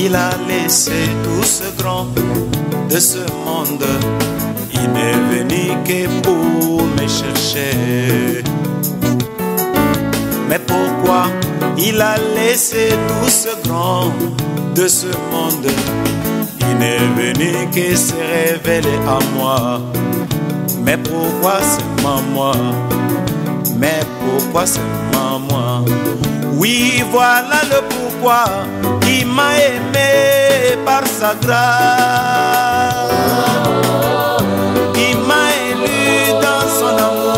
il a laissé tout ce grand de ce monde. Il n'est venu que pour me chercher. Mais pourquoi il a laissé tout ce grand de ce monde? Il n'est venu que se révéler à moi. Mais pourquoi seulement moi? Mais pourquoi seulement moi? Oui, voilà le pourquoi. Il m'a aimé par sa grâce. Il m'a élu dans son amour.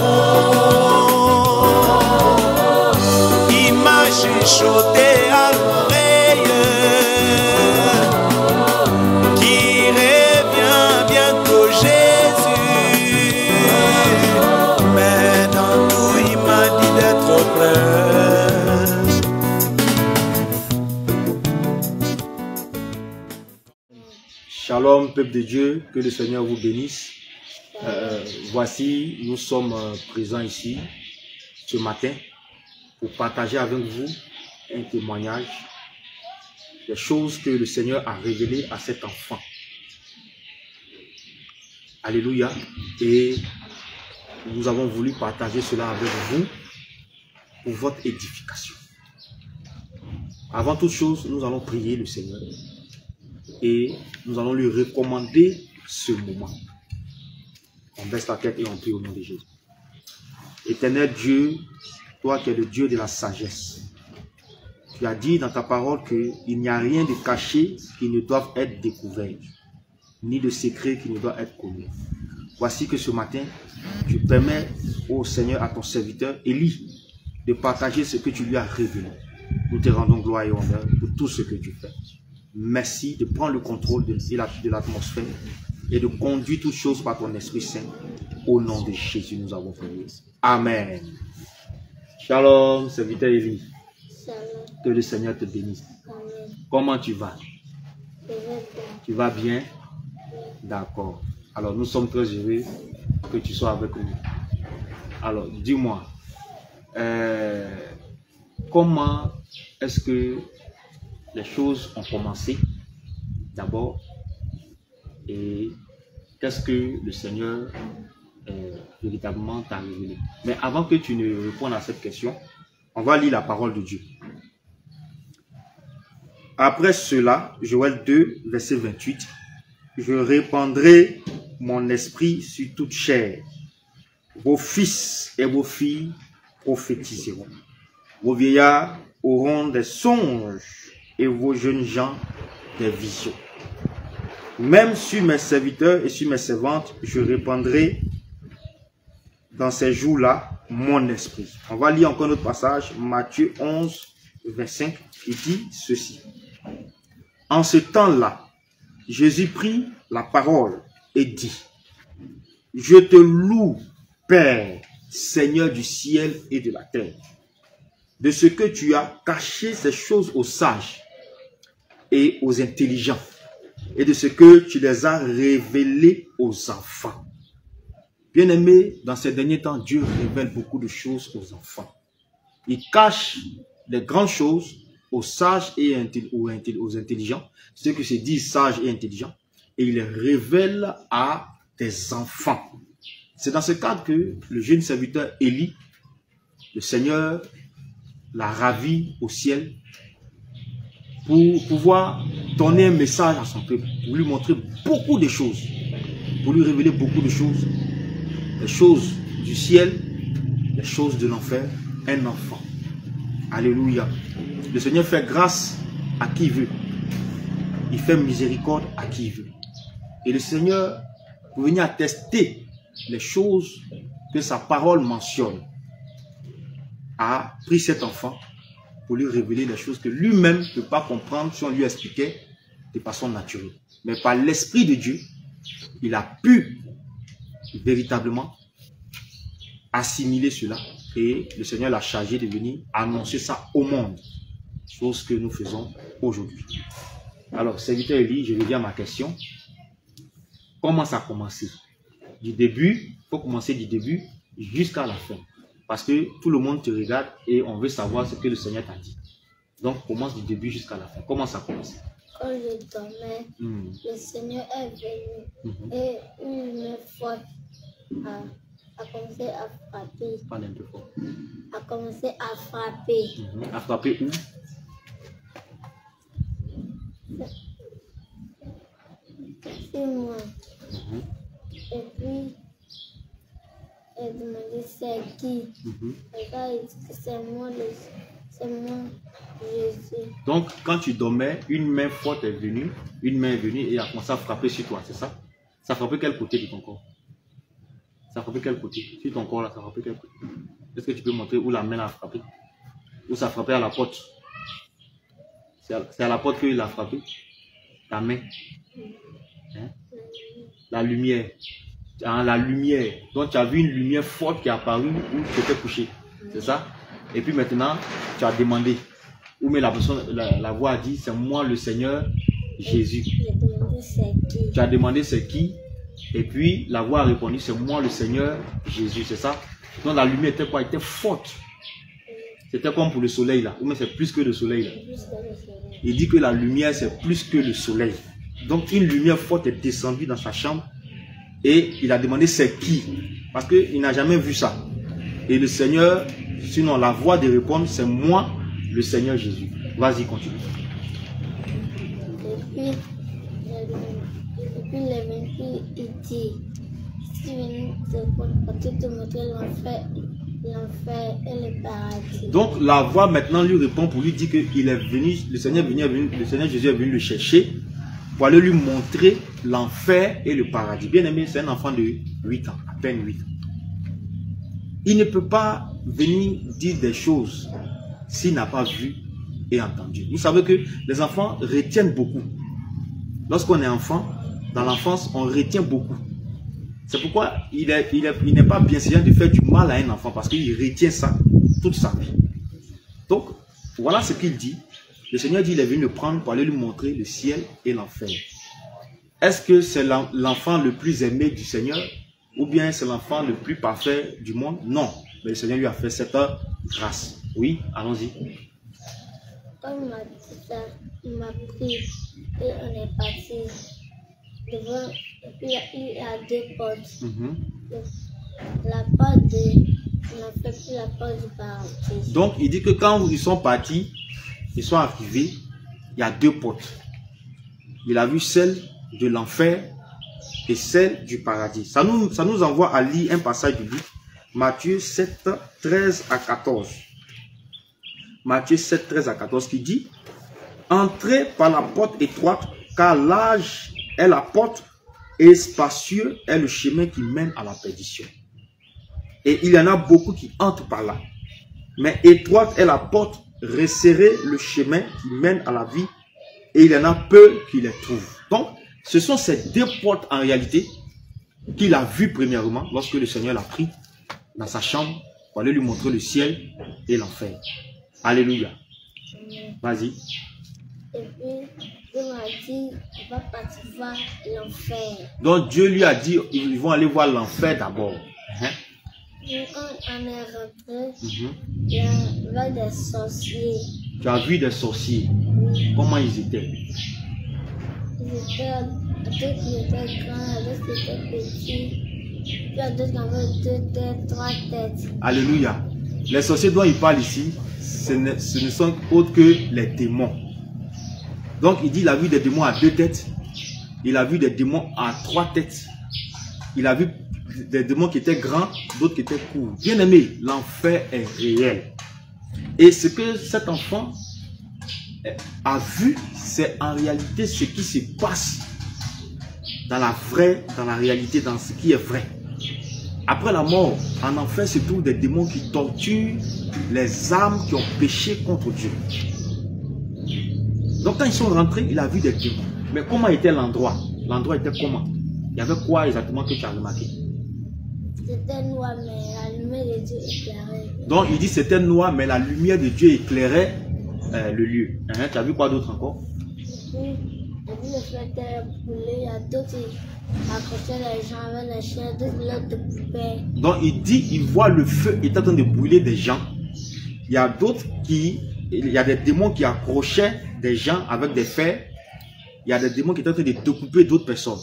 Il m'a chuchoté à l'oreille qui revient bientôt Jésus. Mais dans tout il m'a dit d'être prêt. Shalom, peuple de Dieu, que le Seigneur vous bénisse. Voici, nous sommes présents ici ce matin pour partager avec vous un témoignage des choses que le Seigneur a révélées à cet enfant. Alléluia. Et nous avons voulu partager cela avec vous pour votre édification. Avant toute chose, nous allons prier le Seigneur. Et nous allons lui recommander ce moment. On baisse la tête et on prie au nom de Jésus. Éternel Dieu, toi qui es le Dieu de la sagesse, tu as dit dans ta parole qu'il n'y a rien de caché qui ne doive être découvert, ni de secret qui ne doit être connu. Voici que ce matin, tu permets au Seigneur, à ton serviteur Élie, de partager ce que tu lui as révélé. Nous te rendons gloire et honneur pour tout ce que tu fais. Merci de prendre le contrôle de l'atmosphère et de conduire toutes choses par ton Esprit Saint. Au nom de Jésus, nous avons prié. Amen. Shalom, serviteur Élie. Que le Seigneur te bénisse. Amen. Comment tu vas? Je vais bien. Tu vas bien? D'accord. Alors, nous sommes très heureux que tu sois avec nous. Alors, dis-moi, comment est-ce que les choses ont commencé d'abord et qu'est-ce que le Seigneur véritablement t'a révélé? Mais avant que tu ne répondes à cette question, on va lire la parole de Dieu. Après cela, Joël 2, verset 28, je répandrai mon esprit sur toute chair. Vos fils et vos filles prophétiseront. Vos vieillards auront des songes et vos jeunes gens des visions. Même sur mes serviteurs et sur mes servantes, je répandrai dans ces jours-là mon esprit. On va lire encore notre passage, Matthieu 11, 25, qui dit ceci. En ce temps-là, Jésus prit la parole et dit, je te loue, Père, Seigneur du ciel et de la terre, de ce que tu as caché ces choses aux sages et aux intelligents, et de ce que tu les as révélées aux enfants. Bien-aimés, dans ces derniers temps, Dieu révèle beaucoup de choses aux enfants. Il cache les grandes choses aux sages et aux intelligents, ceux qui se disent sages et intelligents, et il les révèle à des enfants. C'est dans ce cadre que le jeune serviteur Élie, le Seigneur l'a ravi au ciel pour pouvoir donner un message à son peuple, pour lui montrer beaucoup de choses, pour lui révéler beaucoup de choses, les choses du ciel, les choses de l'enfer, un enfant. Alléluia. Le Seigneur fait grâce à qui il veut. Il fait miséricorde à qui il veut. Et le Seigneur, pour venir attester les choses que sa parole mentionne, a pris cet enfant pour lui révéler des choses que lui-même ne peut pas comprendre si on lui expliquait de façon naturelle. Mais par l'Esprit de Dieu, il a pu véritablement assimiler cela et le Seigneur l'a chargé de venir annoncer ça au monde. Chose que nous faisons aujourd'hui. Alors, serviteur Élie, je reviens à ma question. Comment ça a commencé? Du début, il faut commencer du début jusqu'à la fin. Parce que tout le monde te regarde et on veut savoir ce que le Seigneur t'a dit. Donc, commence du début jusqu'à la fin. Comment ça a commencé? quand je dormais, le Seigneur est venu et une fois a commencé à frapper. Parle un peu fort. A commencé à frapper. À frapper où? C'est moi. Et puis, elle demandait c'est qui. Et là, il dit que c'est moi, Jésus. Donc, quand tu dormais, une main forte est venue, et a commencé à frapper sur toi, c'est ça? Ça frappait quel côté de ton corps? Ça frappait quel côté? Sur ton corps là, ça frappait quel côté? Est-ce que tu peux montrer où la main a frappé? Où ça frappait à la porte? C'est à la porte qu'il a frappé? Ta main? Hein? La lumière. La lumière. Donc tu as vu une lumière forte qui est apparue où tu étais couché. C'est ça? Et puis maintenant, tu as demandé. Ou mais la voix a dit, c'est moi le Seigneur Jésus. Tu as demandé c'est qui? Et puis la voix a répondu, c'est moi le Seigneur Jésus. C'est ça? Donc la lumière était quoi? Elle était forte. C'était comme pour le soleil là. Ou mais c'est plus que le soleil là. Il dit que la lumière c'est plus que le soleil. Donc une lumière forte est descendue dans sa chambre. Et il a demandé c'est qui? Parce qu'il n'a jamais vu ça. Et le Seigneur, sinon la voix de répondre, c'est moi, le Seigneur Jésus. Vas-y, continue. Et puis il est venu, il dit, si tu viens te montrer l'enfer et le paradis. Donc la voix maintenant lui répond pour lui dire qu'il est venu, le Seigneur Jésus est venu le chercher pour aller lui montrer l'enfer et le paradis. Bien aimé, c'est un enfant de 8 ans, à peine 8 ans. Il ne peut pas venir dire des choses s'il n'a pas vu et entendu. Vous savez que les enfants retiennent beaucoup. Lorsqu'on est enfant, dans l'enfance, on retient beaucoup. C'est pourquoi il n'est pas bien séant de faire du mal à un enfant parce qu'il retient ça toute sa vie. Donc, voilà ce qu'il dit. Le Seigneur dit qu'il est venu le prendre pour aller lui montrer le ciel et l'enfer. Est-ce que c'est l'enfant le plus aimé du Seigneur ou bien c'est l'enfant le plus parfait du monde? Non. Mais le Seigneur lui a fait cette grâce. Oui, allons-y. Quand il m'a pris et on est parti devant, il y a deux portes. La porte de l'enfer puis la porte du paradis. Donc il dit que quand ils sont partis, ils sont arrivés, il y a deux portes. Il a vu celle de l'enfer et celle du paradis. Ça nous envoie à lire un passage du livre, Matthieu 7, 13 à 14. Matthieu 7, 13 à 14 qui dit, entrez par la porte étroite, car large est la porte et spacieux est le chemin qui mène à la perdition. Et il y en a beaucoup qui entrent par là. Mais étroite est la porte, resserré le chemin qui mène à la vie, et il y en a peu qui les trouvent. Donc, ce sont ces deux portes en réalité qu'il a vues premièrement lorsque le Seigneur l'a pris dans sa chambre pour aller lui montrer le ciel et l'enfer. Alléluia. Vas-y. Et puis, il m'a dit, on va partir voir l'enfer. Donc, Dieu lui a dit, ils vont aller voir l'enfer d'abord. Quand on est rentré, il y avait des sorciers. Tu as vu des sorciers? Comment ils étaient? Ils étaient grands, d'autres étaient petits. Puis d'autres qui avaient 2 têtes, 3 têtes. Alléluia. Les sorciers dont il parle ici, ce ne sont autres que les démons. Donc il dit il a vu des démons à 2 têtes. Il a vu des démons à 3 têtes. Il a vu des démons qui étaient grands, d'autres qui étaient courts. Bien aimé, l'enfer est réel. Et ce que cet enfant a vu, c'est en réalité ce qui se passe dans la réalité, dans ce qui est vrai. Après la mort, en enfer se trouvent des démons qui torturent les âmes qui ont péché contre Dieu. Donc quand ils sont rentrés, il a vu des démons. Mais comment était l'endroit? L'endroit était comment? Il y avait quoi exactement que tu as remarqué? C'était noir, mais la lumière de Dieu éclairait. Donc il dit c'était noir, mais la lumière de Dieu éclairait le lieu. Tu as vu quoi d'autre encore? Il dit le feu était brûlé, il y a d'autres qui accrochaient les gens avec les chiens, d'autres l'autre de poupées. Donc il dit, il voit le feu est en train de brûler des gens. Il y a d'autres il y a des démons qui accrochaient des gens avec des fers il y a des démons qui sont en train de découper d'autres personnes.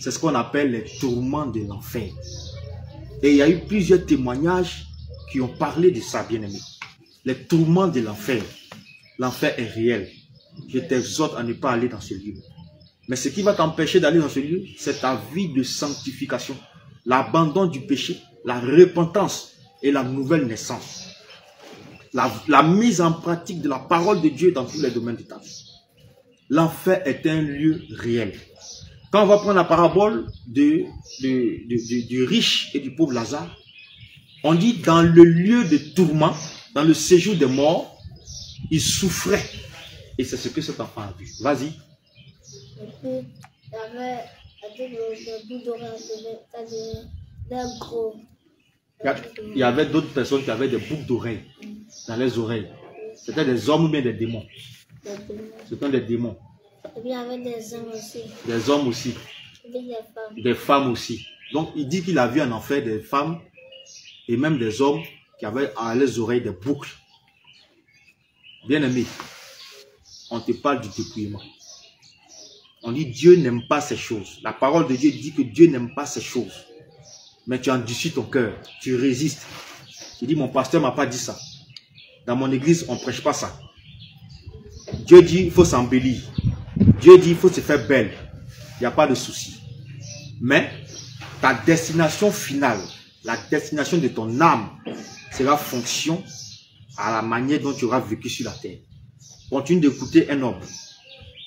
C'est ce qu'on appelle les tourments de l'enfer. Et il y a eu plusieurs témoignages qui ont parlé de ça, bien aimé. Les tourments de l'enfer. L'enfer est réel. Je t'exhorte à ne pas aller dans ce lieu. Mais ce qui va t'empêcher d'aller dans ce lieu, c'est ta vie de sanctification, l'abandon du péché, la repentance et la nouvelle naissance. La mise en pratique de la parole de Dieu dans tous les domaines de ta vie. L'enfer est un lieu réel. Quand on va prendre la parabole du riche et du pauvre Lazare, on dit dans le lieu de tourment, dans le séjour des morts, il souffrait. Et c'est ce que cet enfant a vu. Vas-y. Et puis, il y avait d'autres personnes qui avaient des boucles d'oreilles dans les oreilles. C'était des hommes ou bien des démons. C'était des démons. Et puis il y avait des hommes aussi. Des hommes aussi. Et puis des femmes. Des femmes aussi. Donc il dit qu'il a vu en enfer des femmes et même des hommes qui avaient à les oreilles des boucles. Bien aimé, on te parle du dépouillement. On dit Dieu n'aime pas ces choses. La parole de Dieu dit que Dieu n'aime pas ces choses. Mais tu endurcis ton cœur, tu résistes. Tu dis mon pasteur ne m'a pas dit ça. Dans mon église, on ne prêche pas ça. Dieu dit il faut s'embellir. Dieu dit il faut se faire belle. Il n'y a pas de souci. Mais ta destination finale, la destination de ton âme sera fonction à la manière dont tu auras vécu sur la terre. Continue d'écouter un homme.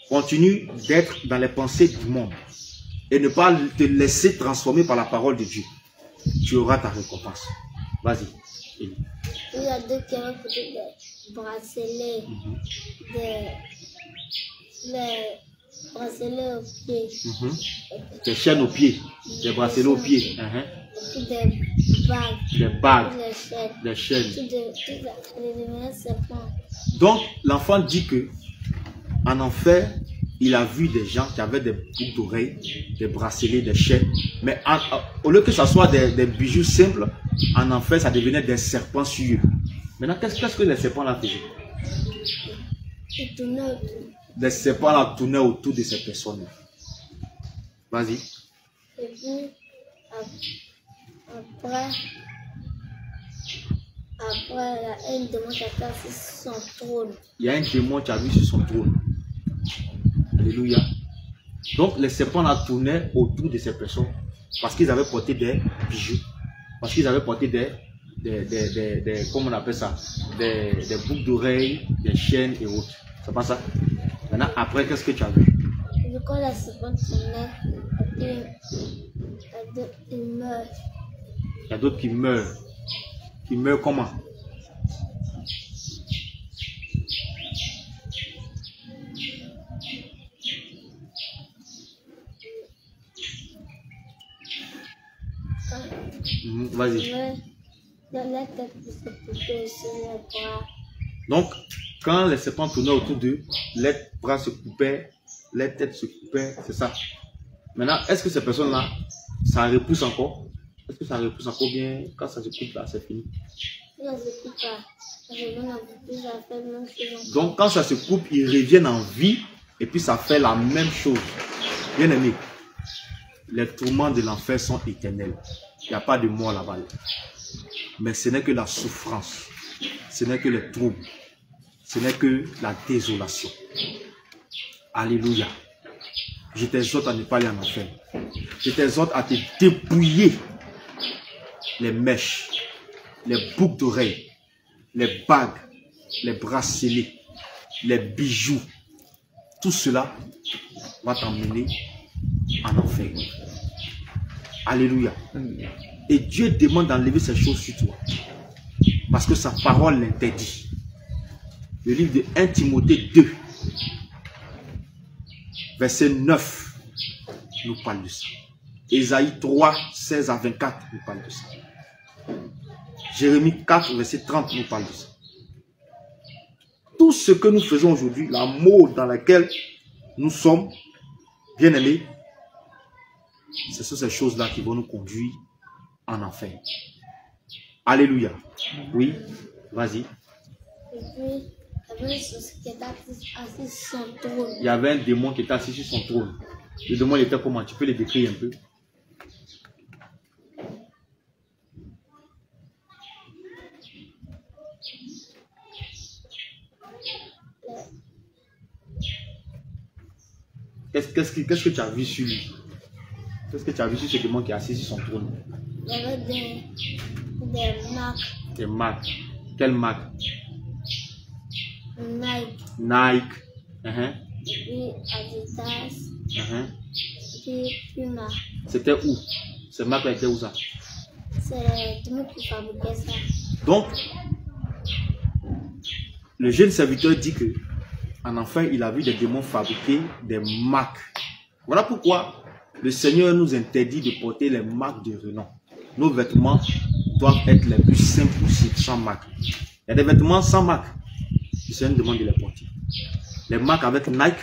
Continue d'être dans les pensées du monde. Et ne pas te laisser transformer par la parole de Dieu. Tu auras ta récompense. Vas-y. Il y a deux qui avaient peut-être des bracelets, des bracelets aux pieds. Des chaînes aux pieds, des bracelets aux pieds. Et puis des bagues. Des bagues. Des chaînes. Des chaînes. Donc, l'enfant dit que en enfer, il a vu des gens qui avaient des boucles d'oreilles, des bracelets, des chaînes. Mais au lieu que ce soit des bijoux simples, en enfer, ça devenait des serpents sur eux. Maintenant, qu'est-ce que les serpents là faisaient? Ils tournaient autour. Les serpents là tournaient autour de ces personnes. Vas-y. Et puis, après, il y a un démon qui a cassé son trône. Il y a un démon qui a vu sur son trône. Alléluia. Donc les serpents là tournaient autour de ces personnes parce qu'ils avaient porté des bijoux, parce qu'ils avaient porté des comment on appelle ça, des boucles d'oreilles, des chaînes et autres. C'est pas ça? Maintenant après qu'est-ce que tu as vu? Et puis quand les serpents tournaient, ils meurent. Il y a d'autres qui meurent. Qui meurent comment? Vas-y. Donc, quand les serpents tournaient autour d'eux, les bras se coupaient, les têtes se coupaient, c'est ça. Maintenant, est-ce que ces personnes-là, ça repousse encore? Est-ce que ça repousse encore bien? Quand ça se coupe là, c'est fini. Donc, quand ça se coupe, ils reviennent en vie et puis ça fait la même chose. Bien aimé, les tourments de l'enfer sont éternels. Il n'y a pas de mort là-bas. Mais ce n'est que la souffrance. Ce n'est que les troubles. Ce n'est que la désolation. Alléluia. Je t'exhorte à ne pas aller en enfer. Je t'exhorte à te dépouiller les mèches, les boucles d'oreilles, les bagues, les bracelets, les bijoux. Tout cela va t'emmener en enfer. Alléluia. Et Dieu demande d'enlever ces choses sur toi. Parce que sa parole l'interdit. Le livre de 1 Timothée 2, verset 9, nous parle de ça. Ésaïe 3, 16 à 24, nous parle de ça. Jérémie 4, verset 30, nous parle de ça. Tout ce que nous faisons aujourd'hui, la mode dans laquelle nous sommes, bien aimés, ce sont ces choses-là qui vont nous conduire en enfer. Alléluia. Oui, vas-y. Et puis, Il y avait un démon qui était assis sur son trône. Le démon était comment? Tu peux le décrire un peu? Qu'est-ce que tu as vu sur lui? Qu'est-ce que tu as vu sur ce démon qui est assis sur son trône? Il y avait des marques. Des marques. Quelles marques? Nike. Puis Adidas. Puis Puma. C'était où? Ces marques-là étaient où ça? C'est tout le monde qui fabriquait ça. Donc, le jeune serviteur dit que, en enfer, il a vu des démons fabriquer des marques. Voilà pourquoi le Seigneur nous interdit de porter les marques de renom. Nos vêtements doivent être les plus simples possibles, sans marques. Il y a des vêtements sans marques. Le Seigneur nous demande de les porter. Les marques avec Nike,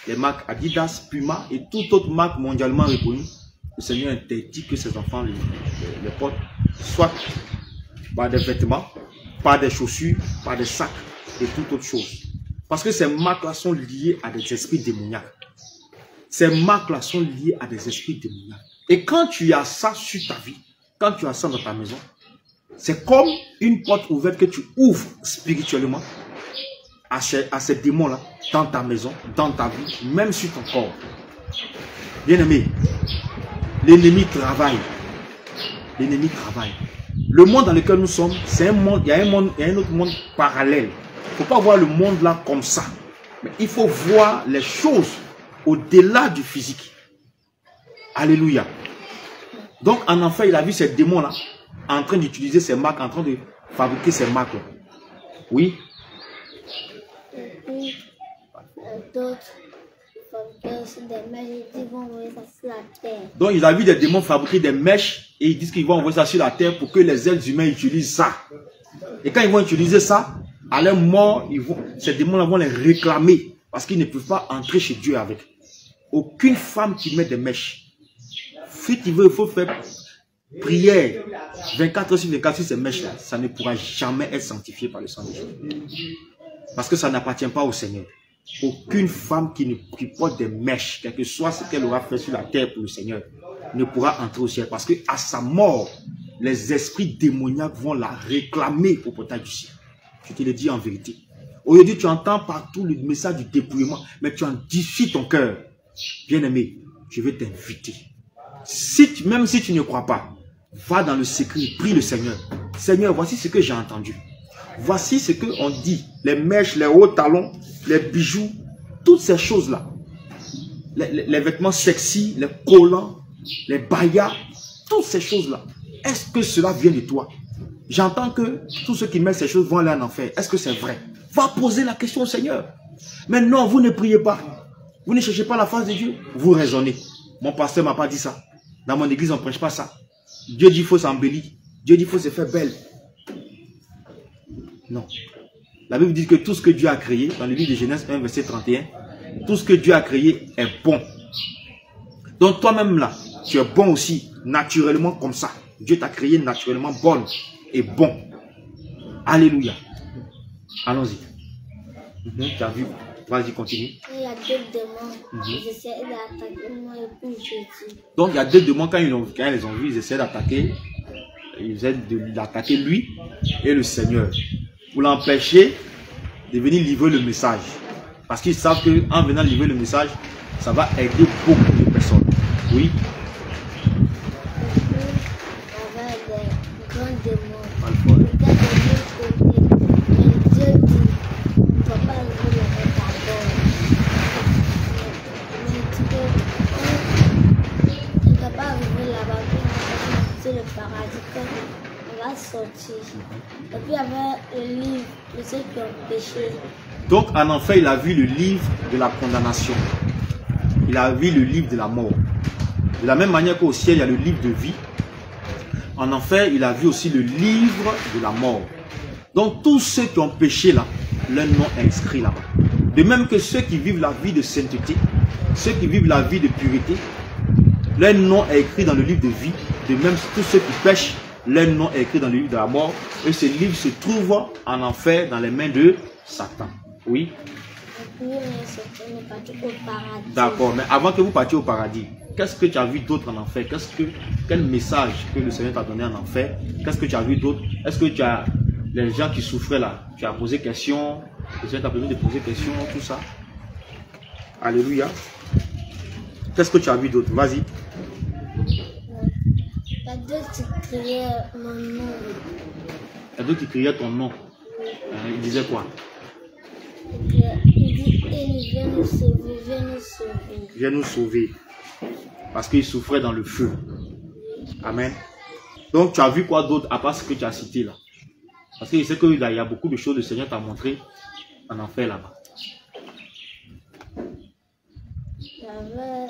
les marques Adidas, Puma et toute autre marque mondialement reconnue, le Seigneur interdit que ses enfants les portent, soit par des vêtements, par des chaussures, par des sacs et toute autre chose. Parce que ces marques-là sont liées à des esprits démoniaques. Ces marques-là sont liées à des esprits démoniaques. Et quand tu as ça sur ta vie, quand tu as ça dans ta maison, c'est comme une porte ouverte que tu ouvres spirituellement à ces démons-là, dans ta maison, dans ta vie, même sur ton corps. Bien-aimé, l'ennemi travaille. L'ennemi travaille. Le monde dans lequel nous sommes, c'est un monde, il y a un autre monde parallèle. Il ne faut pas voir le monde là comme ça. Mais il faut voir les choses au-delà du physique. Alléluia. Donc en enfer, il a vu ces démons-là en train d'utiliser ces marques, en train de fabriquer ces marques-là. Oui. Et puis, d'autres fabriquaient aussi des mèches et ils vont envoyer ça sur la terre. Donc il a vu des démons fabriquer des mèches et ils disent qu'ils vont envoyer ça sur la terre pour que les êtres humains utilisent ça. Et quand ils vont utiliser ça, à leur mort, ces démons-là vont les réclamer parce qu'ils ne peuvent pas entrer chez Dieu avec. Aucune femme qui met des mèches. Si tu veux, il faut faire prière 24 heures sur 24 sur ces mèches-là. Ça ne pourra jamais être sanctifié par le sang de Jésus. Parce que ça n'appartient pas au Seigneur. Aucune femme qui porte des mèches, quel que soit ce qu'elle aura fait sur la terre pour le Seigneur, ne pourra entrer au ciel. Parce que à sa mort, les esprits démoniaques vont la réclamer au portail du ciel. Je te le dis en vérité. Aujourd'hui, tu entends partout le message du dépouillement, mais tu en défies ton cœur. Bien-aimé, je veux t'inviter. Même si tu ne crois pas, va dans le secret, prie le Seigneur. Seigneur, voici ce que j'ai entendu. Voici ce qu'on dit. Les mèches, les hauts talons, les bijoux, toutes ces choses-là. Les vêtements sexy, les collants, les bayas, toutes ces choses-là. Est-ce que cela vient de toi? J'entends que tous ceux qui mettent ces choses vont aller en enfer. Est-ce que c'est vrai? Va poser la question au Seigneur. Mais non, vous ne priez pas. Vous ne cherchez pas la face de Dieu. Vous raisonnez. Mon pasteur ne m'a pas dit ça. Dans mon église, on ne prêche pas ça. Dieu dit qu'il faut s'embellir. Dieu dit qu'il faut se faire belle. Non. La Bible dit que tout ce que Dieu a créé, dans le livre de Genèse 1, verset 31, tout ce que Dieu a créé est bon. Donc toi-même là, tu es bon aussi, naturellement comme ça. Dieu t'a créé naturellement bonne et bon. Alléluia. Allons-y. Tu as vu? Vas-y, continue. Il y a deux démons. Ils essaient d'attaquer moi et puis Jésus. Donc il y a deux démons, quand ils les ont vus, ils essaient d'attaquer. Ils essaient d'attaquer lui et le Seigneur. Pour l'empêcher de venir livrer le message. Parce qu'ils savent qu'en venant livrer le message, ça va aider beaucoup de personnes. Oui. Il y avait des grands démons. Alpha. Ils étaient de l'autre côté. Mais Dieu dit, on ne doit pas lever la main d'abord. Mais il dit qu'on ne doit pas arriver là-bas. C'est le paradis qu'on va sortir. Et puis il y avait le livre de ceux qui ont péché. Donc en enfer, il a vu le livre de la condamnation. Il a vu le livre de la mort. De la même manière qu'au ciel, il y a le livre de vie. En enfer, il a vu aussi le livre de la mort. Donc tous ceux qui ont péché là, leur nom est inscrit là-bas. De même que ceux qui vivent la vie de sainteté, ceux qui vivent la vie de pureté, leur nom est écrit dans le livre de vie. De même tous ceux qui pêchent, leur nom est écrit dans le livre de la mort. Et ce livre se trouve en enfer dans les mains de Satan. Oui. D'accord, mais avant que vous partiez au paradis, qu'est-ce que tu as vu d'autre en enfer? Quel message que le Seigneur t'a donné en enfer? Qu'est-ce que tu as vu d'autre? Est-ce que tu as les gens qui souffraient là? Tu as posé question? Le Seigneur t'a permis de poser question, tout ça? Alléluia. Qu'est-ce que tu as vu d'autre? Vas-y. Il y a d'autres qui criaient mon nom. Il y a d'autres qui criaient ton nom. Ils disaient quoi? Il dit, viens nous sauver, viens nous sauver. Viens nous sauver. Parce qu'ils souffraient dans le feu. Amen. Donc tu as vu quoi d'autre à part ce que tu as cité là? Parce que je sais qu'il y a beaucoup de choses que le Seigneur t'a montré en enfer là-bas. Il y avait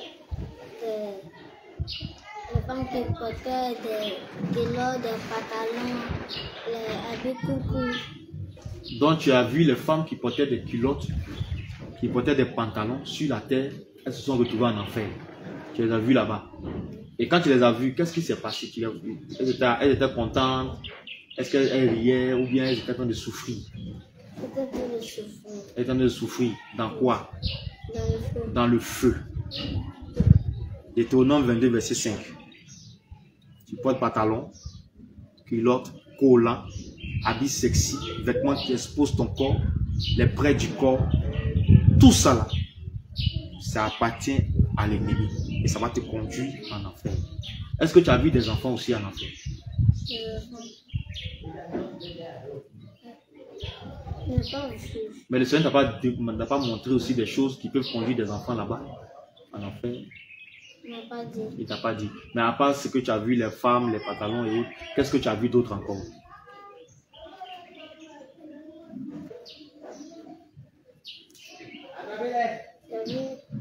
les femmes qui portaient des culottes, des pantalons, les habits coucou. Donc tu as vu les femmes qui portaient des culottes, qui portaient des pantalons sur la terre, elles se sont retrouvées en enfer. Tu les as vues là-bas. Et quand tu les as vues, qu'est-ce qui s'est passé? Elles étaient contentes, est-ce qu'elles riaient ou bien elles étaient en train de souffrir? Elles étaient en train de souffrir. Elles étaient en train de souffrir. Dans quoi? Dans le feu. Dans le feu. Deutéronome 22, verset 5. Tu portes pantalon, culotte, collant, habits sexy, vêtements qui exposent ton corps, les prêts du corps, tout ça là, ça appartient à l'ennemi et ça va te conduire en enfer. Est-ce que tu as vu des enfants aussi en enfer? Mais le Seigneur n'a pas montré aussi des choses qui peuvent conduire des enfants là-bas en enfer? Il n'a pas dit. Il t'a pas dit. Mais à part ce que tu as vu, les femmes, les pantalons et autres, qu'est-ce que tu as vu d'autre encore?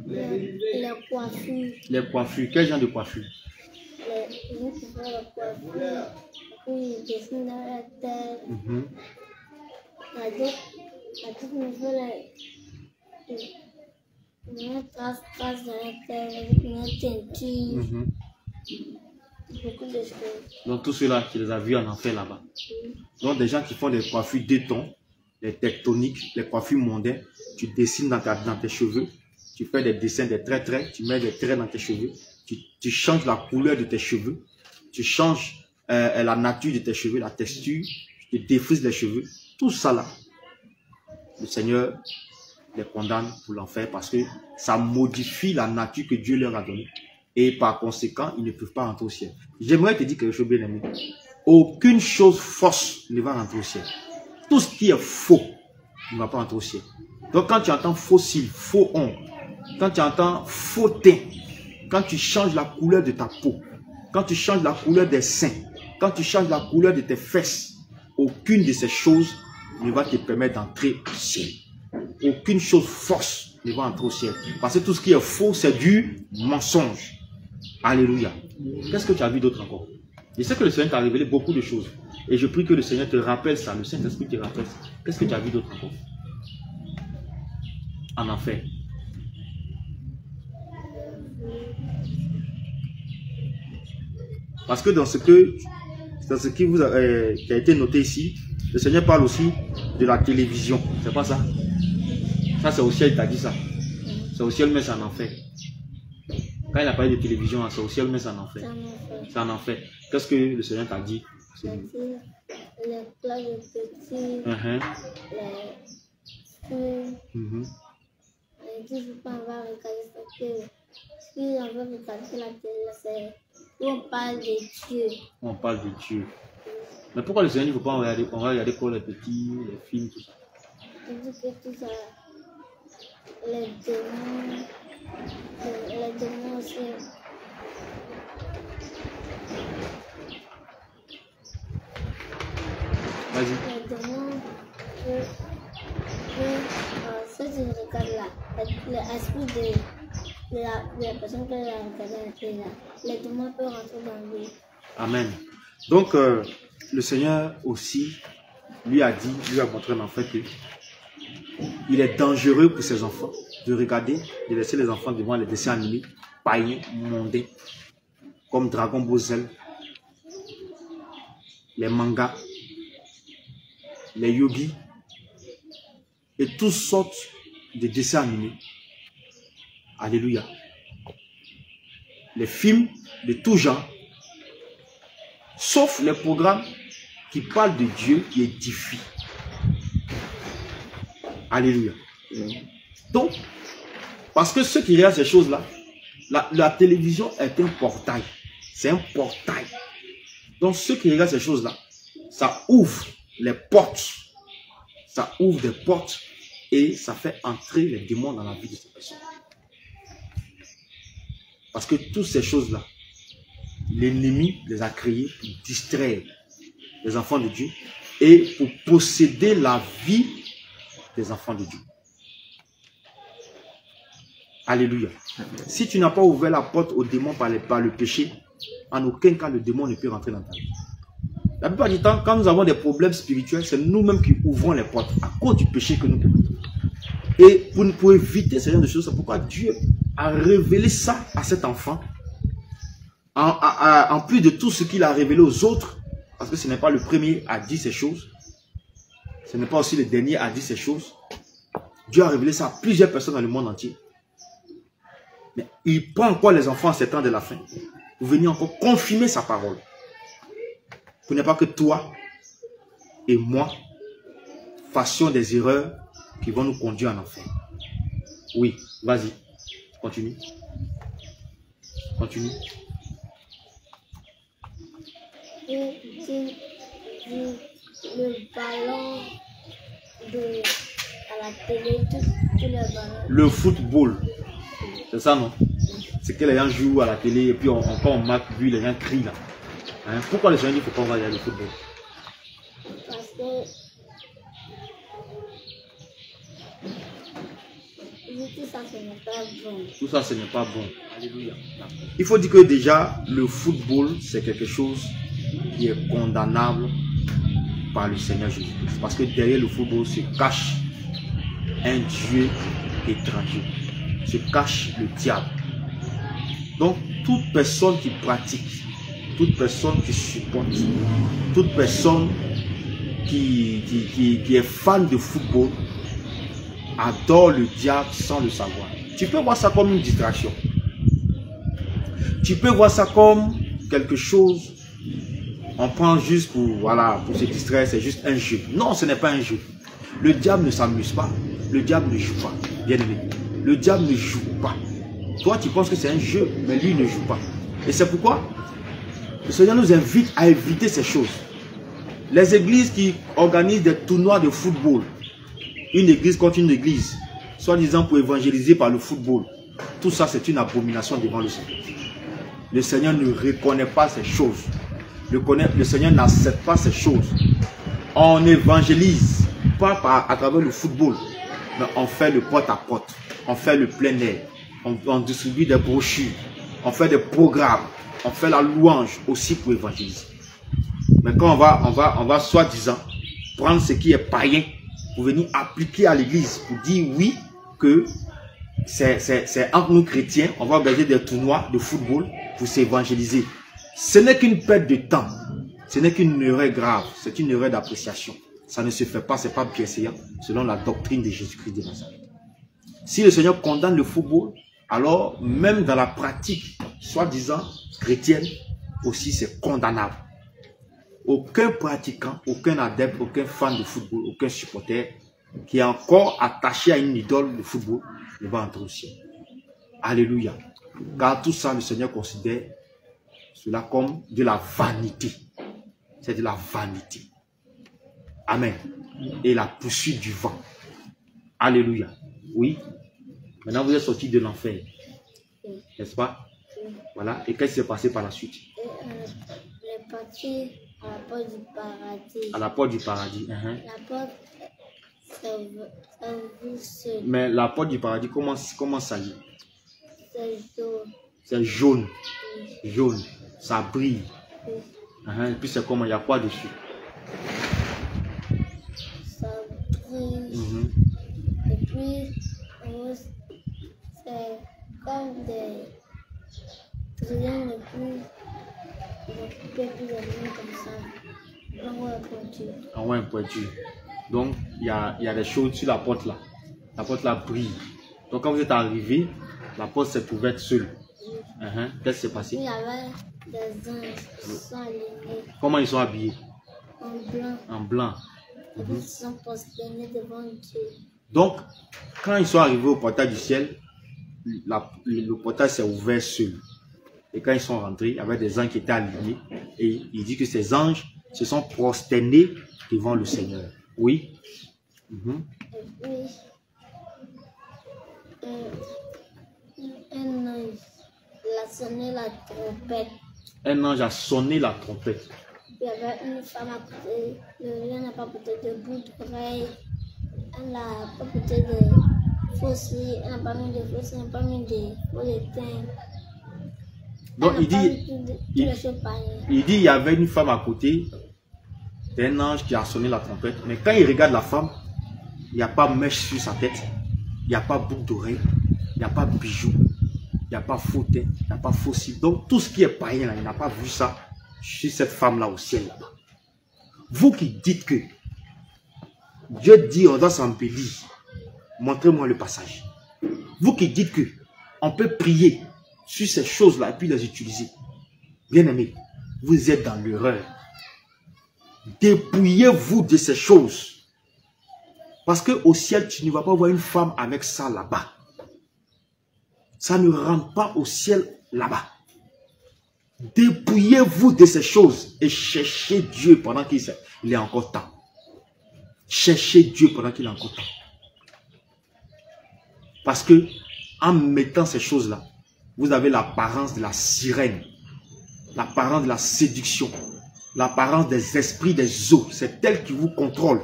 Les coiffures. Les coiffures. Quel genre de coiffure? Les gens qui font la coiffure, puis ils dessinent dans la tête. La tête me fait une trace dans la tête, avec une teinture. Beaucoup de choses. Donc tout cela, tu les as vus en enfer là-bas. Donc des gens qui font des coiffures d'éton, les tectoniques, les coiffures mondaines, tu dessines dans tes cheveux, tu fais des dessins, des traits, tu mets des traits dans tes cheveux, tu changes la couleur de tes cheveux, tu changes la nature de tes cheveux, la texture, tu défrises les cheveux, tout ça là, le Seigneur les condamne pour l'enfer parce que ça modifie la nature que Dieu leur a donnée et par conséquent, ils ne peuvent pas rentrer au ciel. J'aimerais te dire quelque chose, bien aimé. Aucune chose fausse ne va rentrer au ciel. Tout ce qui est faux ne va pas rentrer au ciel. Donc quand tu entends faux cils, faux ongles, quand tu entends faux teint, quand tu changes la couleur de ta peau, quand tu changes la couleur des seins, quand tu changes la couleur de tes fesses, aucune de ces choses ne va te permettre d'entrer au ciel. Aucune chose fausse ne va entrer au ciel. Parce que tout ce qui est faux, c'est du mensonge. Alléluia. Qu'est-ce que tu as vu d'autre encore? Je sais que le Seigneur t'a révélé beaucoup de choses. Et je prie que le Seigneur te rappelle ça. Le Saint-Esprit te rappelle ça. Qu'est-ce que tu as vu d'autre encore? En enfer. Parce que dans ce qui vous qui a été noté ici, le Seigneur parle aussi de la télévision. C'est pas ça? Ça c'est au ciel, il t'a dit ça. C'est au ciel, mais c'est en enfer. Quand il a parlé de télévision, c'est au ciel, mais c'est en enfer. C'est en enfer. Qu'est-ce que le Seigneur t'a dit? Les plats de petits, les fruits. Il dit, il ne faut pas avoir regardé ça. Si on veut regarder la télé, c'est où on parle de Dieu. On parle de Dieu. Mais pourquoi le Seigneur ne faut pas regarder? On va regarder pour les petits, les films, tout ça. Il dit que tout ça, les démons aussi. Vas-y. Les démons, si tu regardes là, l'esprit de la personne qui a regardé là, les démons peuvent rentrer dans lui. Amen. Donc, le Seigneur aussi lui a montré en fait que il est dangereux pour ses enfants de regarder, de laisser les enfants devant les dessins animés païens, mondains, comme Dragon Ball Z, les mangas, les yogis et toutes sortes de dessins animés. Alléluia. Les films de tout genre, sauf les programmes qui parlent de Dieu, qui édifient. Alléluia. Donc, parce que ceux qui regardent ces choses-là, la télévision est un portail. C'est un portail. Donc, ceux qui regardent ces choses-là, ça ouvre les portes. Ça ouvre des portes et ça fait entrer les démons dans la vie de ces personnes. Parce que toutes ces choses-là, l'ennemi les a créées pour distraire les enfants de Dieu et pour posséder la vie des enfants de Dieu. Alléluia. Si tu n'as pas ouvert la porte au démon par le péché, en aucun cas le démon ne peut rentrer dans ta vie. La plupart du temps, quand nous avons des problèmes spirituels, c'est nous-mêmes qui ouvrons les portes à cause du péché que nous commettons. Et pour éviter ce genre de choses, c'est pourquoi Dieu a révélé ça à cet enfant. En plus de tout ce qu'il a révélé aux autres, parce que ce n'est pas le premier à dire ces choses, ce n'est pas aussi le dernier à dire ces choses. Dieu a révélé ça à plusieurs personnes dans le monde entier. Mais il prend encore les enfants à ces temps de la fin pour venir encore confirmer sa parole. Pour ne pas que toi et moi fassions des erreurs qui vont nous conduire en enfer. Oui, vas-y, continue. Continue. Le ballon à la télé, tout le ballon. Le football, c'est ça non? C'est que les gens jouent à la télé et puis quand on marque, puis les gens crient là. Hein? Pourquoi les gens disent qu'il faut qu'on va aller au football? Parce que tout ça, ce n'est pas bon. Tout ça, ce n'est pas bon. Alléluia. Il faut dire que déjà, le football, c'est quelque chose qui est condamnable par le Seigneur Jésus-Christ. Parce que derrière le football se cache un Dieu étranger. Se cache le diable. Donc, toute personne qui pratique, toute personne qui supporte, toute personne qui est fan de football, adore le diable sans le savoir. Tu peux voir ça comme une distraction. Tu peux voir ça comme quelque chose, on prend juste pour se distraire, c'est juste un jeu. Non, ce n'est pas un jeu. Le diable ne s'amuse pas. Le diable ne joue pas. Bien aimé. Le diable ne joue pas. Toi, tu penses que c'est un jeu, mais lui ne joue pas. Et c'est pourquoi le Seigneur nous invite à éviter ces choses. Les églises qui organisent des tournois de football, une église contre une église, soi-disant pour évangéliser par le football, tout ça c'est une abomination devant le Seigneur. Le Seigneur ne reconnaît pas ces choses. Le Seigneur n'accepte pas ces choses. On évangélise, pas à travers le football, mais on fait le porte-à-porte, on fait le plein air, on distribue des brochures, on fait des programmes, on fait la louange aussi pour évangéliser. Mais quand on va soi-disant prendre ce qui est païen pour venir appliquer à l'église, pour dire oui que c'est entre nous chrétiens, on va organiser des tournois de football pour s'évangéliser. Ce n'est qu'une perte de temps, ce n'est qu'une erreur grave, c'est une erreur d'appréciation. Ça ne se fait pas, c'est pas bienséant selon la doctrine de Jésus-Christ de Nazareth. Si le Seigneur condamne le football, alors même dans la pratique, soi-disant chrétienne, aussi c'est condamnable. Aucun pratiquant, aucun adepte, aucun fan de football, aucun supporter qui est encore attaché à une idole de football ne va entrer au ciel. Alléluia. Car tout ça, le Seigneur considère cela comme de la vanité. C'est de la vanité. Amen. Et la poursuite du vent. Alléluia. Oui. Maintenant, vous êtes sortis de l'enfer. N'est-ce pas? Voilà. Et qu'est-ce qui s'est passé par la suite? Les parties à la porte du paradis. À la porte du paradis. La porte, ça vous seul. Mais la porte du paradis, comment ça y est? C'est jaune. C'est jaune. Oui. Jaune. Ça brille. Oui. Et puis c'est comment? Il y a quoi dessus? Ça brille. Et puis, c'est comme des triangles plus éloignés comme ça. En haut, un pointu. Donc, il y a des choses sur la porte là. La porte là brille. Donc, quand vous êtes arrivé, la porte s'est ouverte seule. Qu'est-ce qui s'est passé? Il y avait des anges qui sont alignés. Comment ils sont habillés? En blanc. En blanc. Et puis ils sont prosternés devant Dieu. Donc, quand ils sont arrivés au portail du ciel, le portail s'est ouvert seul. Et quand ils sont rentrés, il y avait des anges qui étaient alignés. Et il dit que ces anges se sont prosternés devant le Seigneur. Oui. Et puis, un ange a sonné la trompette. Un ange a sonné la trompette. Il y avait une femme à côté. Le lion n'a pas porté de bout d'oreille. Elle n'a pas porté de faux cils. Elle n'a pas mis de faux cils. Elle n'a pas mis de faux étain. Donc il dit il y avait une femme à côté d'un ange qui a sonné la trompette. Mais quand il regarde la femme, il n'y a pas mèche sur sa tête. Il n'y a pas boucle d'oreille. Il n'y a pas bijoux. Il n'y a pas faux teint. Il n'y a pas faux cils. Donc tout ce qui est païen, là, il n'a pas vu ça chez cette femme-là au ciel là-bas. Vous qui dites que Dieu dit on doit s'embellir, montrez-moi le passage. Vous qui dites que on peut prier sur ces choses-là et puis les utiliser. Bien aimé, vous êtes dans l'erreur. Dépouillez-vous de ces choses. Parce qu'au ciel, tu ne vas pas voir une femme avec ça là-bas. Ça ne rentre pas au ciel là-bas. Dépouillez-vous de ces choses et cherchez Dieu pendant qu'il est encore temps. Cherchez Dieu pendant qu'il est encore temps. Parce que en mettant ces choses-là, vous avez l'apparence de la sirène, l'apparence de la séduction, l'apparence des esprits des eaux. C'est elle qui vous contrôle.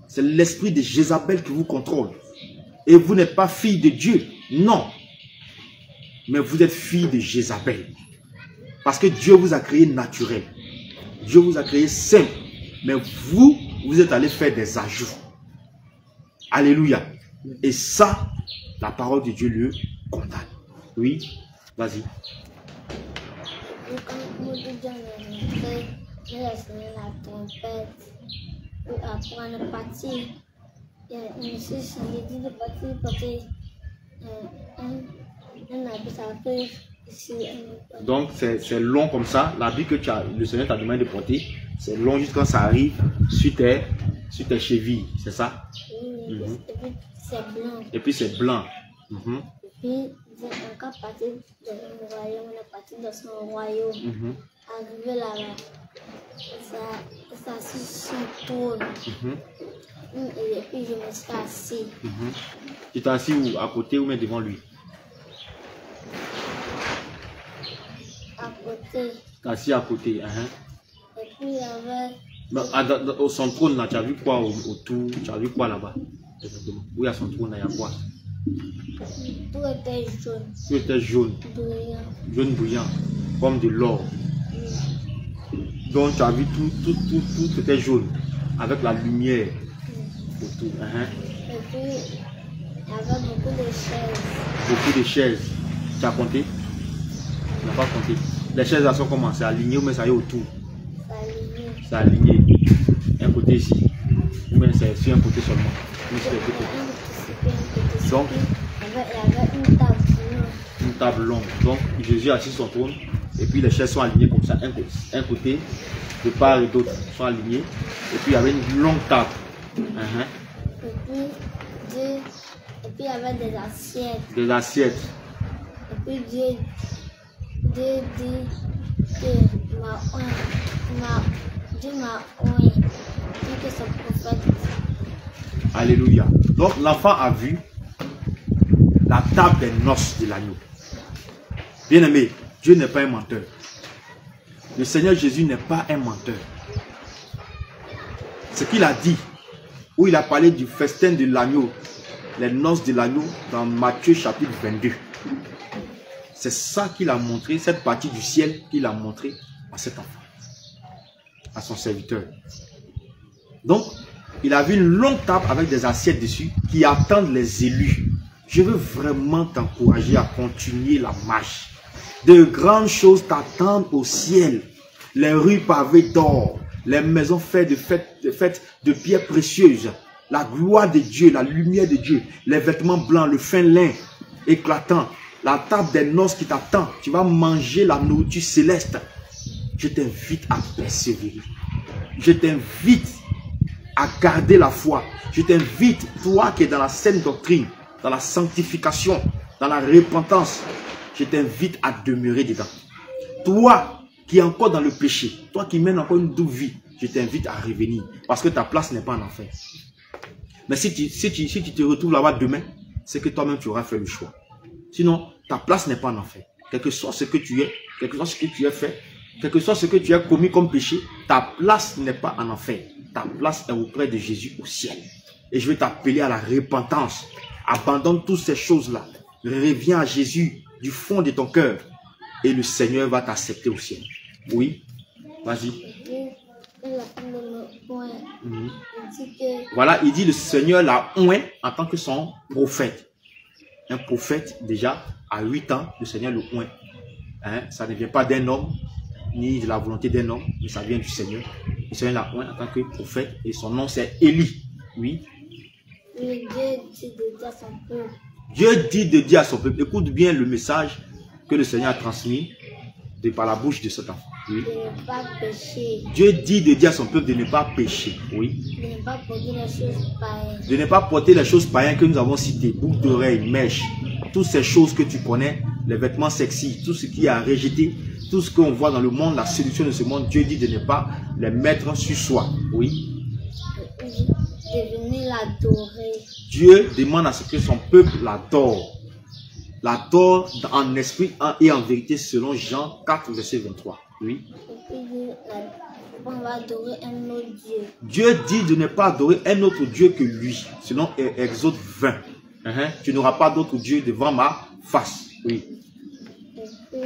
C'est l'esprit de Jézabel qui vous contrôle. Et vous n'êtes pas fille de Dieu. Non. Mais vous êtes fille de Jézabel. Parce que Dieu vous a créé naturel. Dieu vous a créé simple. Mais vous êtes allé faire des ajouts. Alléluia. Et ça, la parole de Dieu le condamne. Oui, vas-y. Quand Dieu est montré, il a sonné la trompette. Après on est parti. Il y a un monsieur qui a dit de partir porter un habit à peu. Donc c'est long comme ça. L'habit que le Seigneur t'a demandé de porter, c'est long jusqu'à ça arrive sur tes chevilles, c'est ça? Oui, et puis c'est blanc. Et puis c'est blanc. Et puis on est encore parti dans un royaume, on est parti dans son royaume. Arrivé là-bas, ça assis sur son trône. Et puis je me suis assis. Tu t'es assis où? À côté ou même devant lui? À côté. Assis à côté. Et puis il y avait... Au son trône là, tu as vu quoi autour? Tu as vu quoi là-bas? Où il y a son trône là, il y a quoi? Tout était jaune. Tout était jaune. Brillant. Jaune brillant. Comme de l'or. Donc tu as vu tout était jaune. Avec la lumière autour. Et puis il y avait beaucoup de chaises. Beaucoup de chaises. Tu as compté? Tu n'as pas compté. Les chaises là sont comment? C'est aligné ou mais ça y est autour? C'est aligné. Un côté ici. Ou bien c'est sur un côté seulement. Donc, il y avait une table longue. Une table longue. Donc, Jésus a assis son trône. Et puis les chaises sont alignées comme ça. Un côté, de part et d'autre, sont alignés. Et puis il y avait une longue table. Et puis il y avait des assiettes. Des assiettes. Et puis Dieu dit que Dieu m'a oint. Dit que son prophète. Alléluia. Donc l'enfant a vu la table des noces de l'agneau. Bien aimé, Dieu n'est pas un menteur. Le Seigneur Jésus n'est pas un menteur. Ce qu'il a dit, où il a parlé du festin de l'agneau, les noces de l'agneau, dans Matthieu chapitre 22. C'est ça qu'il a montré, cette partie du ciel qu'il a montré à cet enfant, à son serviteur. Donc, il a vu une longue table avec des assiettes dessus qui attendent les élus. Je veux vraiment t'encourager à continuer la marche. De grandes choses t'attendent au ciel. Les rues pavées d'or, les maisons faites de pierres précieuses, la gloire de Dieu, la lumière de Dieu, les vêtements blancs, le fin lin éclatant, la table des noces qui t'attend. Tu vas manger la nourriture céleste. Je t'invite à persévérer. Je t'invite à garder la foi. Je t'invite, toi qui es dans la saine doctrine, dans la sanctification, dans la repentance, je t'invite à demeurer dedans. Toi qui es encore dans le péché, toi qui mènes encore une double vie, je t'invite à revenir. Parce que ta place n'est pas en enfer. Mais si tu te retrouves là-bas demain, c'est que toi-même tu auras fait le choix. Sinon, ta place n'est pas en enfer. Quel que soit ce que tu es, quel que soit ce que tu as fait, quel que soit ce que tu as commis comme péché, ta place n'est pas en enfer. Ta place est auprès de Jésus au ciel. Et je vais t'appeler à la repentance. Abandonne toutes ces choses-là. Reviens à Jésus du fond de ton cœur. Et le Seigneur va t'accepter au ciel. Oui, vas-y. Voilà, il dit le Seigneur l'a oint en tant que son prophète. Un prophète, déjà, à 8 ans, le Seigneur le oint. Hein? Ça ne vient pas d'un homme, ni de la volonté d'un homme, mais ça vient du Seigneur. Le Seigneur l'a oint en tant que prophète et son nom c'est Élie. Oui. Dieu dit de dire à son peuple. Dieu dit de dire à son peuple. Écoute bien le message que le Seigneur a transmis par la bouche de cet enfant. Oui. De ne pas pécher. Dieu dit de dire à son peuple de ne pas pécher. Oui. De ne pas porter les choses païennes. De ne pas porter les choses païennes que nous avons citées. Boucles d'oreilles, mèches, toutes ces choses que tu connais, les vêtements sexy, tout ce qui est à rejeter, tout ce qu'on voit dans le monde, la séduction de ce monde, Dieu dit de ne pas les mettre sur soi. Oui. De venir l'adorer. Dieu demande à ce que son peuple l'adore. L'adore en esprit et en vérité selon Jean 4, verset 23. Oui. On va adorer un autre Dieu. Dieu dit de ne pas adorer un autre Dieu que lui, selon Exode 20. Tu n'auras pas d'autre Dieu devant ma face. Oui. Et puis,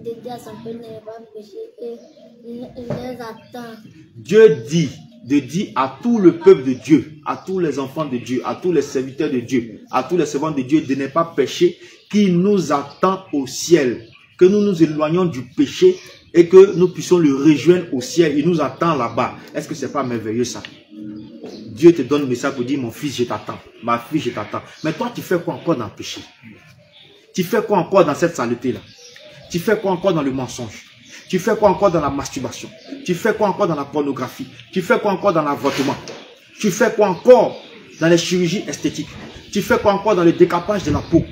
Dieu dit à son peuple de ne pas pécher et il les attend. Dieu dit de dire à tout le peuple de Dieu, à tous les enfants de Dieu, à tous les serviteurs de Dieu, à tous les servants de Dieu de ne pas pécher, qui nous attend au ciel. Que nous nous éloignons du péché et que nous puissions le rejoindre au ciel. Il nous attend là-bas. Est-ce que c'est pas merveilleux ça? Dieu te donne le message pour dire, mon fils, je t'attends. Ma fille, je t'attends. Mais toi, tu fais quoi encore dans le péché? Tu fais quoi encore dans cette saleté-là? Tu fais quoi encore dans le mensonge? Tu fais quoi encore dans la masturbation? Tu fais quoi encore dans la pornographie? Tu fais quoi encore dans l'avortement? Tu fais quoi encore dans les chirurgies esthétiques? Tu fais quoi encore dans le décapage de la peau?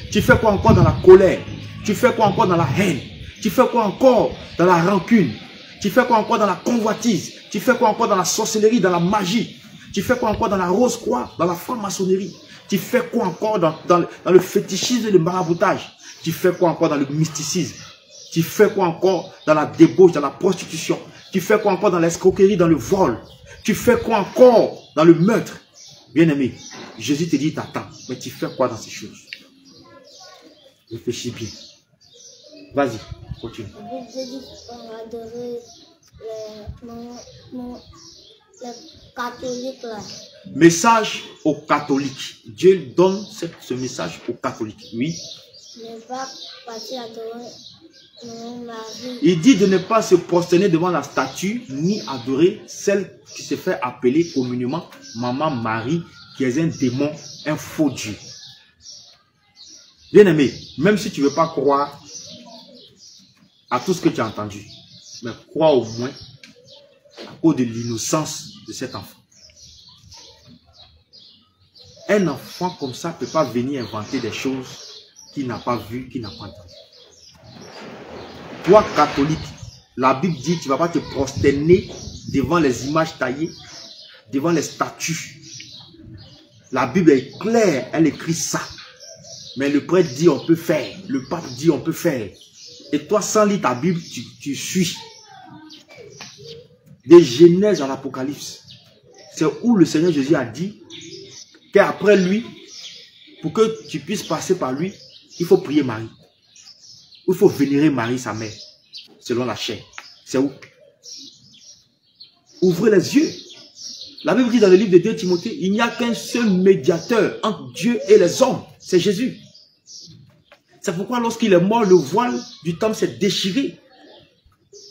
Tu fais quoi encore dans la colère? Tu fais quoi encore dans la haine? Tu fais quoi encore dans la rancune? Tu fais quoi encore dans la convoitise? Tu fais quoi encore dans la sorcellerie, dans la magie? Tu fais quoi encore dans la rose-croix, dans la franc-maçonnerie? Tu fais quoi encore dans le fétichisme et le maraboutage? Tu fais quoi encore dans le mysticisme? Tu fais quoi encore dans la débauche, dans la prostitution? Tu fais quoi encore dans l'escroquerie, dans le vol? Tu fais quoi encore dans le meurtre? Bien-aimé, Jésus te dit t'attends, mais tu fais quoi dans ces choses? Réfléchis bien. Vas-y, continue. Dieu dit qu'on va adorer les catholiques là. Message aux catholiques. Dieu donne ce message aux catholiques. Oui. Ne pas partir adorer mon mari. Il dit de ne pas se prosterner devant la statue ni adorer celle qui se fait appeler communément Maman Marie, qui est un démon, un faux Dieu. Bien-aimé, même si tu ne veux pas croire à tout ce que tu as entendu, mais crois au moins à cause de l'innocence de cet enfant. Un enfant comme ça ne peut pas venir inventer des choses qu'il n'a pas vues, qu'il n'a pas entendues. Toi, catholique, la Bible dit que tu ne vas pas te prosterner devant les images taillées, devant les statues. La Bible est claire, elle écrit ça. Mais le prêtre dit on peut faire, le pape dit on peut faire. Et toi, sans lire ta Bible, tu suis. De Genèse à l'Apocalypse. C'est où le Seigneur Jésus a dit qu'après lui, pour que tu puisses passer par lui, il faut prier Marie. Il faut vénérer Marie, sa mère, selon la chair. C'est où? Ouvrez les yeux. La Bible dit dans le livre de 2 Timothée, il n'y a qu'un seul médiateur entre Dieu et les hommes. C'est Jésus. C'est pourquoi lorsqu'il est mort, le voile du temple s'est déchiré.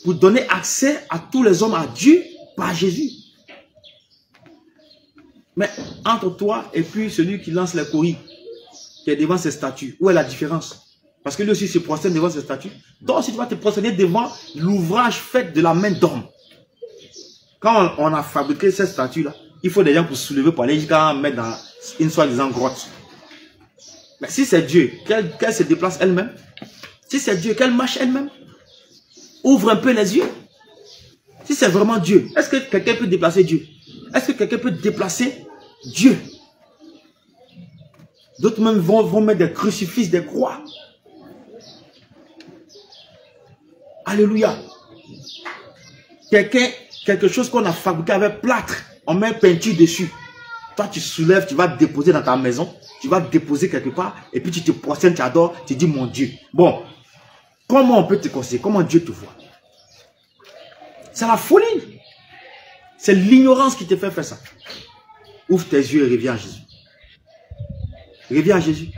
pour donner accès à tous les hommes à Dieu par Jésus. Mais entre toi et puis celui qui lance les courriers, qui est devant ses statues, où est la différence? Parce que lui aussi se prosterne devant ses statues. Donc si tu vas te prosterner devant l'ouvrage fait de la main d'homme. Quand on a fabriqué cette statue-là, il faut des gens pour soulever, pour aller jusqu'à mettre dans une soi-disant grotte. Mais si c'est Dieu, qu'elle se déplace elle-même. Si c'est Dieu, qu'elle marche elle-même. Ouvre un peu les yeux. Si c'est vraiment Dieu, est-ce que quelqu'un peut déplacer Dieu? Est-ce que quelqu'un peut déplacer Dieu? D'autres même vont mettre des crucifixes, des croix. Alléluia. Quelque chose qu'on a fabriqué avec plâtre, on met peinture dessus. Toi, tu soulèves, tu vas déposer dans ta maison, tu vas déposer quelque part, et puis tu te prosternes, tu adores, tu dis mon Dieu. Bon, comment on peut te considérer? Comment Dieu te voit? C'est la folie. C'est l'ignorance qui te fait faire ça. Ouvre tes yeux et reviens à Jésus. Reviens à Jésus.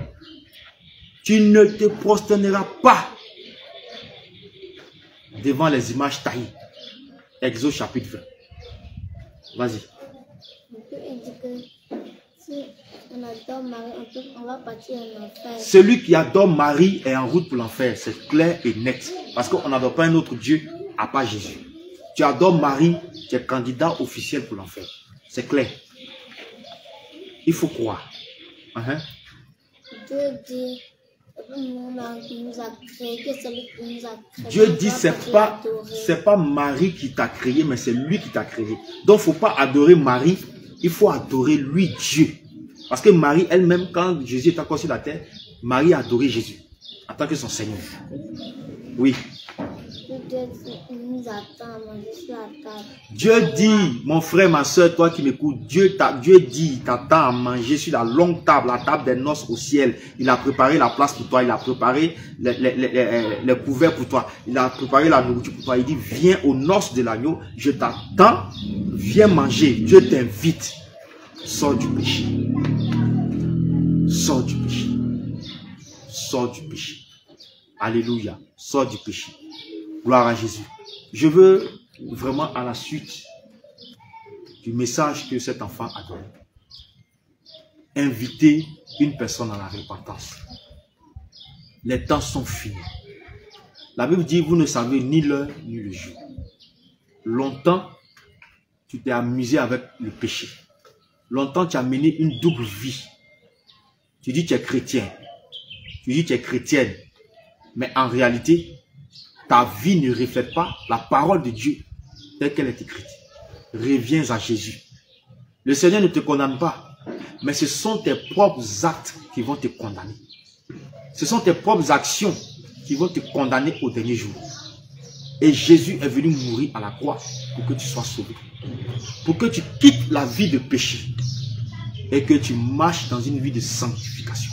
Tu ne te prosterneras pas devant les images taillées. Exode chapitre 20. Vas-y. Il dit que si on adore Marie, on va partir en enfer. Celui qui adore Marie est en route pour l'enfer. C'est clair et net. Parce qu'on n'adore pas un autre Dieu à part Jésus. Tu adores Marie, tu es candidat officiel pour l'enfer. C'est clair. Il faut croire. Dieu dit, nous a créé, que c'est lui qui nous a créé. Dieu dit, c'est pas Marie qui t'a créé, mais c'est lui qui t'a créé. Donc, il ne faut pas adorer Marie, il faut adorer lui, Dieu. Parce que Marie elle-même, quand Jésus est encore sur la terre, Marie a adoré Jésus en tant que son Seigneur. Oui. Dieu dit, mon frère, ma soeur, toi qui m'écoutes, Dieu dit, t'attend à manger sur la longue table, la table des noces au ciel. Il a préparé la place pour toi, il a préparé les couverts pour toi, il a préparé la nourriture pour toi. Il dit, viens aux noces de l'agneau, je t'attends, viens manger, Dieu t'invite. Sors du péché. Sors du péché. Sors du péché. Alléluia. Sors du péché. Gloire à Jésus. Je veux vraiment à la suite du message que cet enfant a donné, inviter une personne à la repentance. Les temps sont finis. La Bible dit, vous ne savez ni l'heure ni le jour. Longtemps, tu t'es amusé avec le péché. Longtemps, tu as mené une double vie. Tu dis que tu es chrétien. Tu dis que tu es chrétienne. Mais en réalité, ta vie ne reflète pas la parole de Dieu telle qu'elle est écrite. Reviens à Jésus. Le Seigneur ne te condamne pas, mais ce sont tes propres actes qui vont te condamner. Ce sont tes propres actions qui vont te condamner au dernier jour. Et Jésus est venu mourir à la croix pour que tu sois sauvé. Pour que tu quittes la vie de péché et que tu marches dans une vie de sanctification,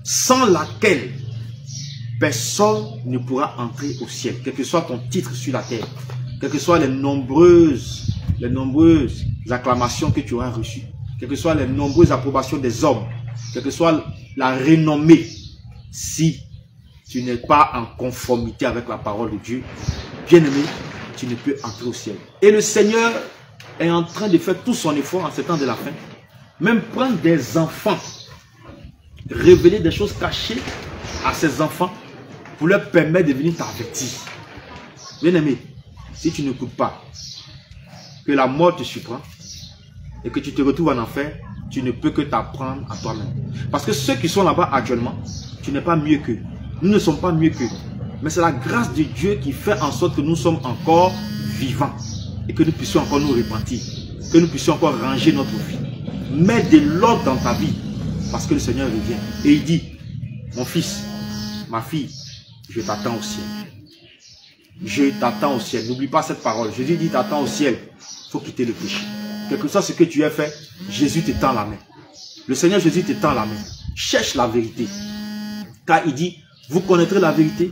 sans laquelle personne ne pourra entrer au ciel, quel que soit ton titre sur la terre, quelles que soient les nombreuses acclamations que tu auras reçues, quelles que soient les nombreuses approbations des hommes, quelle que soit la renommée, si tu n'es pas en conformité avec la parole de Dieu, bien-aimé, tu ne peux entrer au ciel. Et le Seigneur est en train de faire tout son effort en ce temps de la fin, même prendre des enfants, révéler des choses cachées à ces enfants, pour leur permettre de venir t'avertir. Bien-aimé, si tu n'écoutes pas, que la mort te surprend et que tu te retrouves en enfer, tu ne peux que t'apprendre à toi-même. Parce que ceux qui sont là-bas actuellement, tu n'es pas mieux qu'eux. Nous ne sommes pas mieux qu'eux. Mais c'est la grâce de Dieu qui fait en sorte que nous sommes encore vivants et que nous puissions encore nous repentir, que nous puissions encore ranger notre vie. Mets de l'ordre dans ta vie parce que le Seigneur revient. Et il dit, mon fils, ma fille, je t'attends au ciel. Je t'attends au ciel. N'oublie pas cette parole. Jésus dit, t'attends au ciel. Il faut quitter le péché. Quel que soit ce que tu as fait, Jésus te tend la main. Le Seigneur Jésus te tend la main. Cherche la vérité. Car il dit, vous connaîtrez la vérité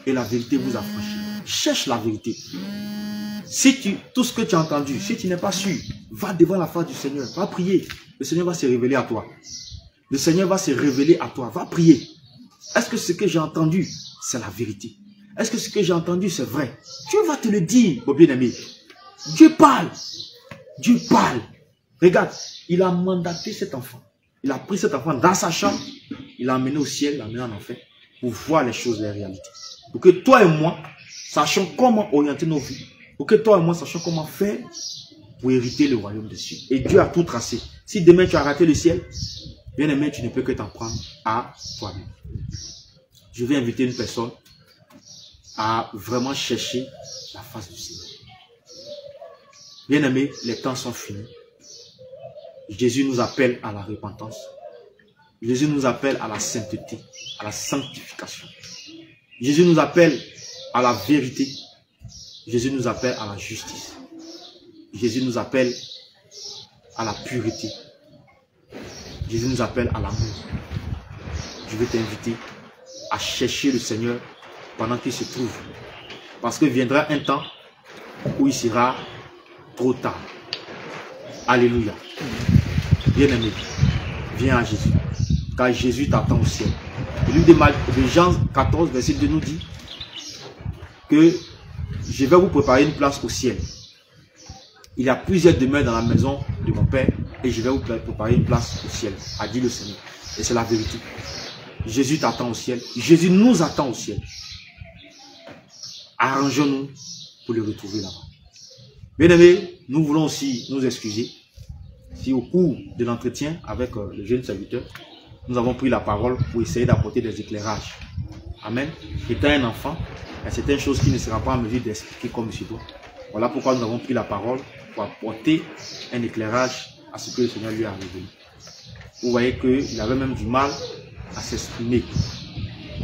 et la vérité vous affranchira. Cherche la vérité. Si tout ce que tu as entendu, si tu n'es pas sûr, va devant la face du Seigneur. Va prier. Le Seigneur va se révéler à toi. Le Seigneur va se révéler à toi. Va prier. Est-ce que ce que j'ai entendu, c'est la vérité? Est-ce que ce que j'ai entendu, c'est vrai? Dieu va te le dire, mon bien-aimé. Dieu parle. Dieu parle. Regarde, il a mandaté cet enfant. Il a pris cet enfant dans sa chambre. Il l'a emmené au ciel, il l'a emmené en enfer. Pour voir les choses, les réalités. Pour que toi et moi, sachions comment orienter nos vies. Pour que toi et moi, sachions comment faire pour hériter le royaume des cieux. Et Dieu a tout tracé. Si demain tu as raté le ciel, bien aimé, tu ne peux que t'en prendre à toi-même. Je vais inviter une personne à vraiment chercher la face du Seigneur. Bien aimé, les temps sont finis. Jésus nous appelle à la repentance. Jésus nous appelle à la sainteté, à la sanctification. Jésus nous appelle à la vérité. Jésus nous appelle à la justice. Jésus nous appelle à la pureté. Jésus nous appelle à l'amour. Je vais t'inviter à chercher le Seigneur pendant qu'il se trouve. Parce que viendra un temps où il sera trop tard. Alléluia. Bien-aimé, viens à Jésus. Car Jésus t'attend au ciel. Le livre de Jean 14, verset 2 nous dit que je vais vous préparer une place au ciel. Il y a plusieurs demeures dans la maison de mon Père et je vais vous préparer une place au ciel, a dit le Seigneur. Et c'est la vérité. Jésus t'attend au ciel. Jésus nous attend au ciel. Arrangeons-nous pour le retrouver là-bas. Bien aimés, nous voulons aussi nous excuser si au cours de l'entretien avec le jeune serviteur, nous avons pris la parole pour essayer d'apporter des éclairages. Amen. Étant un enfant, il y a certaines choses qui ne sera pas en mesure d'expliquer comme je dois. Voilà pourquoi nous avons pris la parole pour apporter un éclairage à ce que le Seigneur lui a révélé. Vous voyez qu'il avait même du mal à s'exprimer.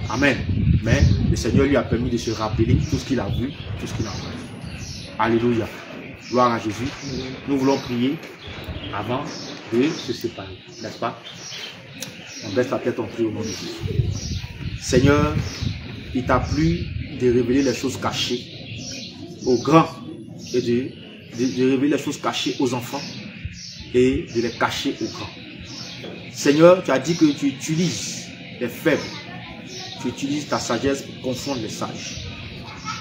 Amen. Mais le Seigneur lui a permis de se rappeler tout ce qu'il a vu, tout ce qu'il a entendu. Alléluia. Gloire à Jésus. Nous voulons prier avant de se séparer. N'est-ce pas? On baisse la tête, on prie au nom de Jésus. Seigneur, il t'a plu de révéler les choses cachées aux grands et de révéler les choses cachées aux enfants et de les cacher aux grands. Seigneur, tu as dit que tu utilises les faibles, tu utilises ta sagesse pour confondre les sages.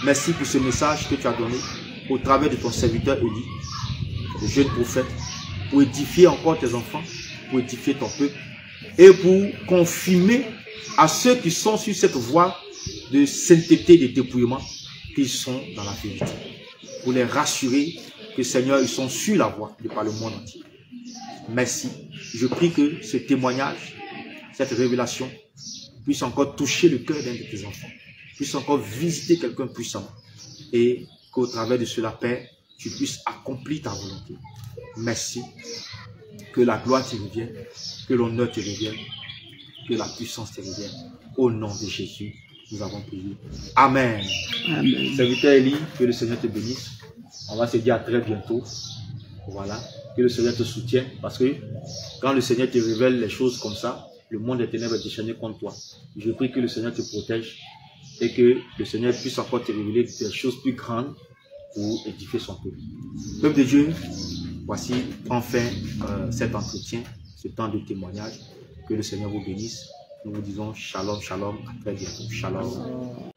Merci pour ce message que tu as donné au travers de ton serviteur Élie, le jeune prophète, pour édifier encore tes enfants, pour édifier ton peuple et pour confirmer à ceux qui sont sur cette voie de sainteté, de dépouillement, qu'ils sont dans la vérité. Pour les rassurer que Seigneur, ils sont sur la voie de par le monde entier. Merci. Je prie que ce témoignage, cette révélation, puisse encore toucher le cœur d'un de tes enfants, puisse encore visiter quelqu'un puissamment et qu'au travers de cela, Père, tu puisses accomplir ta volonté. Merci. Que la gloire te revienne, que l'honneur te revienne, que la puissance te revienne. Au nom de Jésus, nous avons prié. Amen. Amen. Serviteur Élie, que le Seigneur te bénisse. On va se dire à très bientôt. Voilà. Que le Seigneur te soutienne. Parce que quand le Seigneur te révèle les choses comme ça, le monde des ténèbres est déchaîné contre toi. Je prie que le Seigneur te protège et que le Seigneur puisse encore te révéler des choses plus grandes pour édifier son peuple. Peuple de Dieu, voici enfin cet entretien, ce temps de témoignage. Que le Seigneur vous bénisse. Nous vous disons shalom, shalom, à très bientôt. Shalom.